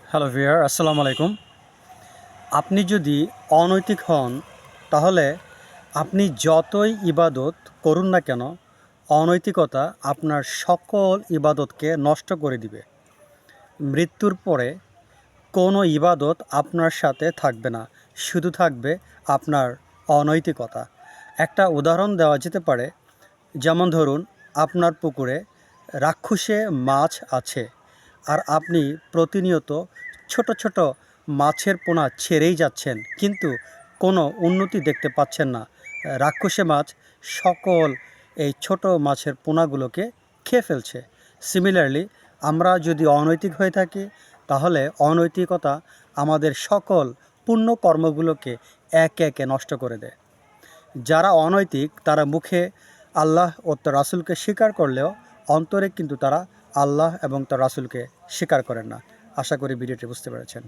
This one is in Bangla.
হ্যালো ভিয়ার, আসসালামু আলাইকুম। আপনি যদি অনৈতিক হন তাহলে আপনি যতই ইবাদত করুন না কেন, অনৈতিকতা আপনার সকল ইবাদতকে নষ্ট করে দিবে। মৃত্যুর পরে কোনো ইবাদত আপনার সাথে থাকবে না, শুধু থাকবে আপনার অনৈতিকতা। একটা উদাহরণ দেওয়া যেতে পারে, যেমন ধরুন আপনার পুকুরে রাক্ষসে মাছ আছে আর আপনি প্রতিনিয়ত ছোট ছোট মাছের পোনা ছেড়েই যাচ্ছেন, কিন্তু কোনো উন্নতি দেখতে পাচ্ছেন না। রাক্ষসে মাছ সকল এই ছোট মাছের পোনাগুলোকে খেয়ে ফেলছে। সিমিলারলি, আমরা যদি অনৈতিক হয়ে থাকি তাহলে অনৈতিকতা আমাদের সকল পুণ্য কর্মগুলোকে একে একে নষ্ট করে দেয়। যারা অনৈতিক তারা মুখে আল্লাহ ও তার রাসূলকে স্বীকার করলেও অন্তরে কিন্তু তারা আল্লাহ এবং তার রাসূলকে স্বীকার করেন না। আশা করি ভিডিওটি বুঝতে পেরেছেন।